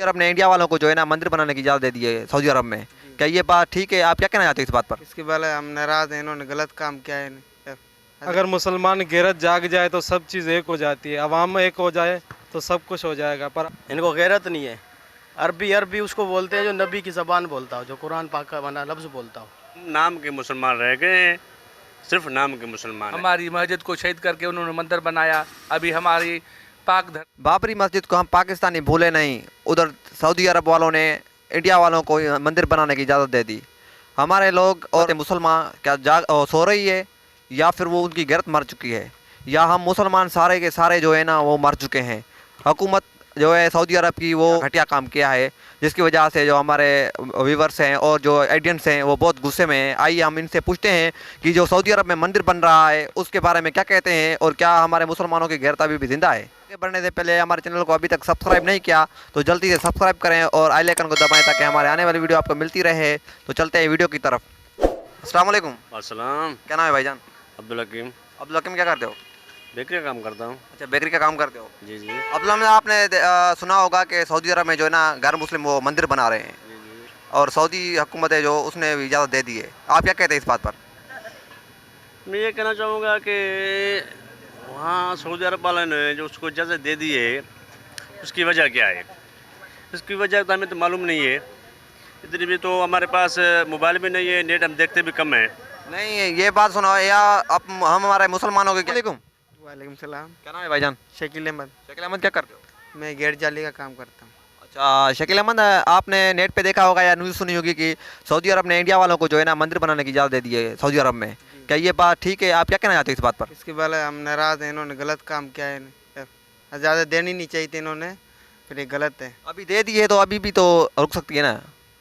अरब ने इंडिया वालों को जो है ना मंदिर बनाने की इजाज़त दे दी है सऊदी अरब में, क्या ये बात ठीक है? आप क्या कहना चाहते हो इस बात पर? इसके बारे में हम नाराज़ हैं, इन्होंने गलत काम किया है। अगर मुसलमान गैरत जाग जाए तो सब चीज़ एक हो जाती है, अवाम एक हो जाए तो सब कुछ हो जाएगा। पर इनको गैरत नहीं है। अरबी अरबी उसको बोलते हैं जो नबी की ज़बान बोलता हो, जो कुरान पाक का बना लफ्ज़ बोलता हो। नाम के मुसलमान रह गए हैं, सिर्फ नाम के मुसलमान हैं। हमारी मस्जिद को शहीद करके उन्होंने मंदिर बनाया। अभी हमारी पाक बाबरी मस्जिद को हम पाकिस्तानी भूले नहीं, उधर सऊदी अरब वालों ने इंडिया वालों को मंदिर बनाने की इजाज़त दे दी। हमारे लोग और मुसलमान क्या सो रही है, या फिर वो उनकी गैरत मर चुकी है, या हम मुसलमान सारे के सारे जो है ना वो मर चुके हैं। हुकूमत जो है सऊदी अरब की वो घटिया काम किया है, जिसकी वजह से जो हमारे व्यूवर्स हैं और जो ऑडियंस हैं वो बहुत गुस्से में हैं। आइए हम इनसे पूछते हैं कि जो सऊदी अरब में मंदिर बन रहा है उसके बारे में क्या कहते हैं, और क्या हमारे मुसलमानों की गैरत अभी भी जिंदा है। आगे बढ़ने से पहले हमारे चैनल को अभी तक सब्सक्राइब नहीं किया तो जल्दी से सब्सक्राइब करें और आई आइकन को दबाएं ताकि हमारे आने वाली वीडियो आपको मिलती रहे। तो चलते हैं वीडियो की तरफ। अस्सलाम वालेकुम। अस्सलाम। क्या नाम है भाईजान? अब्दुल हकीम। अब्दुल हकीम, क्या करते हो? बेकरी का काम करता हूँ। अच्छा, बेकरी का काम करते हो। जी जी अब्दुल हकीम, आपने सुना होगा कि सऊदी अरब में जो है ना गैर मुस्लिम वो मंदिर बना रहे हैं, जी जी। और सऊदी हुकूमत है जो उसने इजाज़त दे दी है। आप क्या कहते हैं इस बात पर? मैं ये कहना चाहूँगा कि वहाँ सऊदी अरब वाले ने जो उसको इजाज़त दे दी है उसकी वजह क्या है, उसकी वजह तो हमें तो मालूम नहीं है। इतनी भी तो हमारे पास मोबाइल भी नहीं है, नेट हम देखते भी कम है। नहीं, ये बात सुनो, या अब हम हमारे मुसलमानों के वालेकुम। वालेकुम सलाम। क्या नाम है भाईजान? शकील अहमद। शकील अहमद, क्या करते हो? मैं गेट जाली का काम करता हूँ। अच्छा शकील अहमद, आपने नेट पे देखा होगा या न्यूज़ सुनी होगी कि सऊदी अरब ने इंडिया वालों को जो है ना मंदिर बनाने की इजाज़त दे दी है सऊदी अरब में, क्या ये बात ठीक है? आप क्या कहना चाहते हो इस बात पर? इसके बारे में हम नाराज़ हैं, इन्होंने गलत काम किया है। इजाज़त देनी नहीं चाहिए थी इन्होंने, फिर ये गलत है। अभी दे दी है तो अभी भी तो रुक सकती है ना।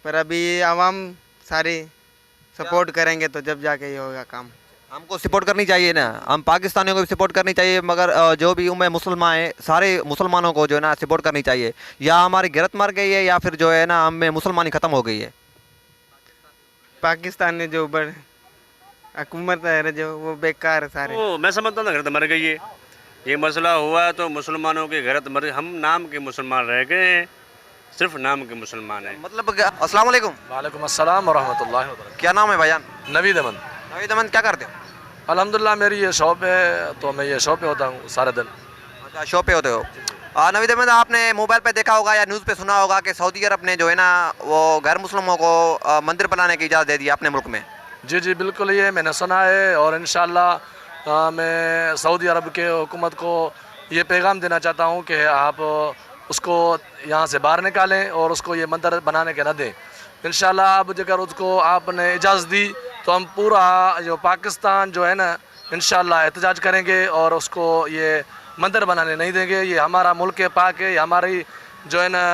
पर अभी आवाम सारी सपोर्ट करेंगे तो जब जाके ये होगा काम। हमको सपोर्ट करनी चाहिए ना, हम पाकिस्तानियों को भी सपोर्ट करनी चाहिए, मगर जो भी उम्मे मुसलमान है सारे मुसलमानों को जो है ना सपोर्ट करनी चाहिए। या हमारी गैरत मर गई है या फिर जो है ना हम में मुसलमानी ख़त्म हो गई है। पाकिस्तान ने जो बड़ हुकूमत है जो वो बेकार है सारे। ओ, मैं समझता हूँ गैरत मर गई है। ये मसला हुआ है तो मुसलमानों की गैरत मर, हम नाम के मुसलमान रह गए हैं, सिर्फ नाम के मुसलमान हैं। मतलब अस्सलाम वालेकुम। वालेकुम अस्सलाम वरहमतुल्लाहि वबरकातुहू। क्या नाम है भाईजान? नवीद अमन। नवीद अहमद, क्या करते हो? अल्हम्दुलिल्लाह मेरी ये शॉप है, तो मैं ये शॉप पे होता हूँ सारे दिन। अच्छा, शॉप पे होते हो। नवीद अहमद, आपने मोबाइल पे देखा होगा या न्यूज़ पे सुना होगा कि सऊदी अरब ने जो है ना वो गैर मुस्लिमों को मंदिर बनाने की इजाज़त दे दी अपने मुल्क में। जी जी बिल्कुल, ये मैंने सुना है, और इंशाअल्लाह मैं सऊदी अरब के हुकूमत को ये पैगाम देना चाहता हूँ कि आप उसको यहाँ से बाहर निकालें और उसको ये मंदिर बनाने के न दें। इंशाअल्लाह अब अगर उसको आपने इजाज़त दी तो हम पूरा जो पाकिस्तान जो है ना इंशाअल्लाह एहतजाज करेंगे और उसको ये मंदिर बनाने नहीं देंगे। ये हमारा मुल्क है, पाक है, ये हमारी जो है ना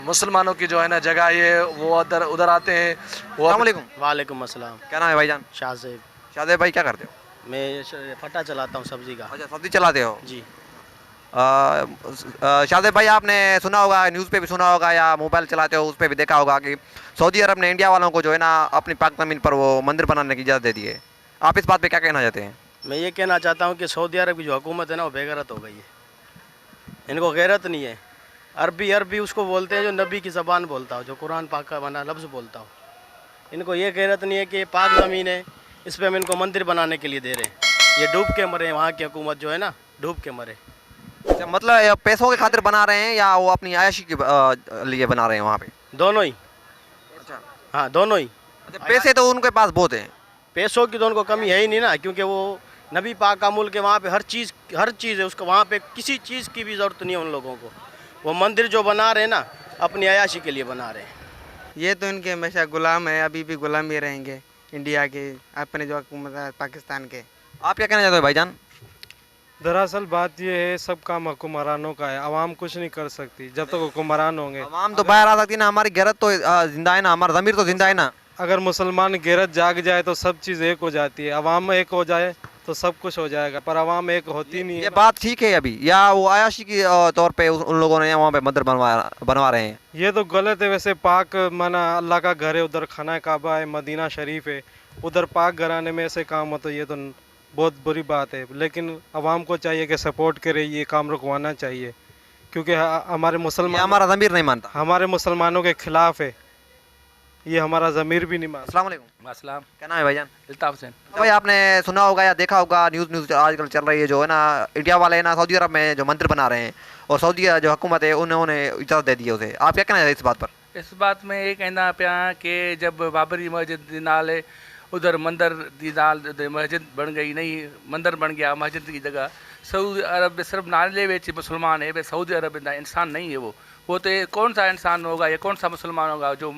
मुसलमानों की जो है ना जगह ये वो उधर आते हैं। वालेकुम। वालेकुम अस्सलाम। क्या नाम है भाईजान? शाहज़ेब। शाहज़ेब भाई, क्या करते हो? मैं फटा चलाता हूँ सब्ज़ी का। अच्छा, सब्जी चलाते हो जी। शाहज़ेब भाई, आपने सुना होगा, न्यूज़ पे भी सुना होगा या मोबाइल चलाते हो उस पर भी देखा होगा कि सऊदी अरब ने इंडिया वालों को जो है ना अपनी पाक ज़मीन पर वो मंदिर बनाने की इजाज़त दे दी है। आप इस बात पे क्या कहना चाहते हैं? मैं ये कहना चाहता हूँ कि सऊदी अरब की जो हुकूमत है ना वो बेगैरत हो गई है। इनको गैरत नहीं है। अरबी अरबी उसको बोलते हैं जो नबी की ज़बान बोलता हो, जो कुरान पाक का बना लफ्ज़ बोलता हो। इनको ये गैरत नहीं है कि ये पाक ज़मीन है, इस पर हम इनको मंदिर बनाने के लिए दे रहे हैं। ये डूब के मरे, वहाँ की हुकूमत जो है ना डूब के मरे। अच्छा, मतलब पैसों के खातिर बना रहे हैं या वो अपनी आयशी के लिए बना रहे हैं वहाँ पे? दोनों ही। अच्छा। हाँ, दोनों ही। अच्छा, पैसे तो उनके पास बहुत हैं। पैसों की तो उनको कमी है ही नहीं ना, क्योंकि वो नबी पाक का मुल्क है, वहाँ पे हर चीज़ है उसको, वहाँ पे किसी चीज़ की भी ज़रूरत नहीं है उन लोगों को। वो मंदिर जो बना रहे हैं ना अपनी अयाशी के लिए बना रहे हैं। ये तो इनके हमेशा गुलाम है, अभी भी गुलाम ही रहेंगे इंडिया के, अपने जो हुकूमत है पाकिस्तान के। आप क्या कहना चाहते हो भाईजान? दरअसल बात ये है, सब काम हुक्मरानों का है, आवाम कुछ नहीं कर सकती जब तक हुक्मरान होंगे। आवाम तो बाहर आ सकती है ना, हमारी गैरत तो जिंदा है ना, हमारा ज़मीर तो जिंदा है ना। अगर मुसलमान गैरत जाग जाए तो सब चीज़ एक हो जाती है, अवाम एक हो जाए तो सब कुछ हो जाएगा, पर अवाम एक होती नहीं है। ये बात ठीक है अभी, या वो आयाशी की तौर पे उन लोगों ने वहाँ पे मंदिर बनवा रहे हैं? ये तो गलत है। वैसे पाक माना अल्लाह का घर है, उधर खाना काबा है, मदीना शरीफ है, उधर पाक घराने में ऐसे काम हो तो ये तो बहुत बुरी बात है। लेकिन अवाम को चाहिए कि सपोर्ट करे, ये काम रुकवाना चाहिए। क्योंकि हमारे ये मुसलमान हमारा ज़मीर नहीं मानता। हमारे मुसलमानों के खिलाफ है, ये हमारा ज़मीर भी नहीं मानता। अस्सलाम वालेकुम। असलम क्या नाम है भाईजान? अल्ताफ़ हुसैन। भाई आपने सुना होगा या देखा होगा, न्यूज़ आजकल चल रही है जो है ना, इंडिया वाले है ना सऊदी अरब में जो मंदिर बना रहे हैं और सऊदी जो हुकूमत है उन्होंने इजाज़त दे दी है उसे। आप क्या कहना है इस बात पर? इस बात में ये कहना पिया कि जब बाबरी मस्जिद दी नाल उधर मंदिर दी नाल मस्जिद बन गई, नहीं मंदिर बन गया मस्जिद की जगह। सऊदी अरब में सिर्फ नाले बेच मुसलमान है, सऊदी अरब में इंसान नहीं है। वो तो कौन सा इंसान होगा या कौन सा मुसलमान होगा जो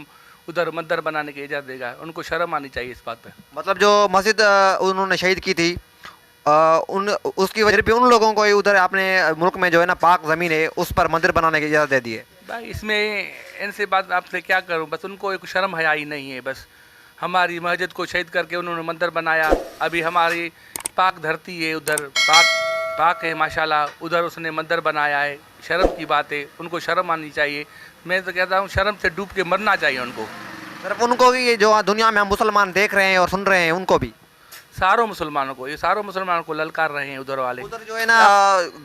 उधर मंदिर बनाने की इजाज़त देगा? उनको शर्म आनी चाहिए इस बात पे। मतलब जो मस्जिद उन्होंने शहीद की थी उसकी वजह भी उन लोगों को ही उधर अपने मुल्क में जो है ना पाक ज़मीन है उस पर मंदिर बनाने की इजाज़त दे दी है। भाई इसमें इनसे बात आपसे क्या करूं, बस उनको एक शर्म हया ही नहीं है। बस हमारी मस्जिद को शहीद करके उन्होंने मंदिर बनाया। अभी हमारी पाक धरती है, उधर पाक है माशाल्लाह, उधर उसने मंदिर बनाया है। शर्म की बात है, उनको शर्म आनी चाहिए। मैं तो कहता हूँ शर्म से डूब के मरना चाहिए उनको। सिर्फ उनको भी, ये जो दुनिया में हम मुसलमान देख रहे हैं और सुन रहे हैं उनको भी, सारों मुसलमानों को, ये सारों मुसलमानों को ललकार रहे हैं उधर वाले। उधर जो है ना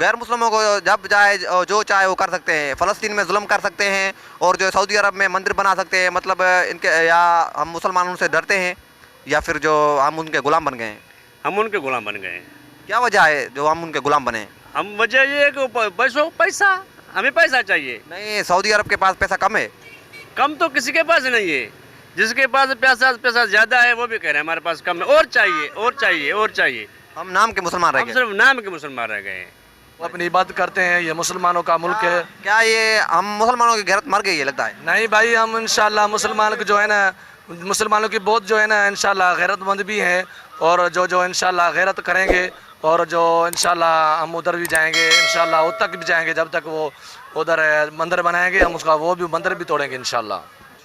गैर मुस्लिमों को जब चाहे जो चाहे वो कर सकते हैं। फ़लस्तीन में जुल्म कर सकते हैं और जो सऊदी अरब में मंदिर बना सकते हैं। मतलब इनके, या हम मुसलमान उनसे डरते हैं या फिर जो हम उनके गुलाम बन गए हैं? हम उनके गुलाम बन गए हैं। क्या वजह है जो हम उनके गुलाम बने? हम वजह ये है कि पैसा, हमें पैसा चाहिए। नहीं, सऊदी अरब के पास पैसा कम है। कम तो किसी के पास नहीं है। जिसके पास पैसा ज़्यादा है वो भी कह रहे हैं हमारे पास कम है, और चाहिए और चाहिए और चाहिए। हम नाम के मुसलमान रह हम गए। सिर्फ नाम के मुसलमान रह गए हैं। वो अपनी इबादत करते हैं, ये मुसलमानों का मुल्क है। क्या ये हम मुसलमानों की गैरत मर गई है लगता है? नहीं भाई, हम इंशाल्लाह मुसलमान को जो है ना, मुसलमानों की बहुत जो है ना इंशाल्लाह गैरतमंद भी हैं, और जो इंशाल्लाह गैरत करेंगे, और जो इंशाल्लाह हम उधर भी जाएंगे, इंशाल्लाह उधर तक भी जाएंगे। जब तक वो उधर मंदिर बनाएंगे हम उसका वो भी मंदिर भी तोड़ेंगे इंशाल्लाह।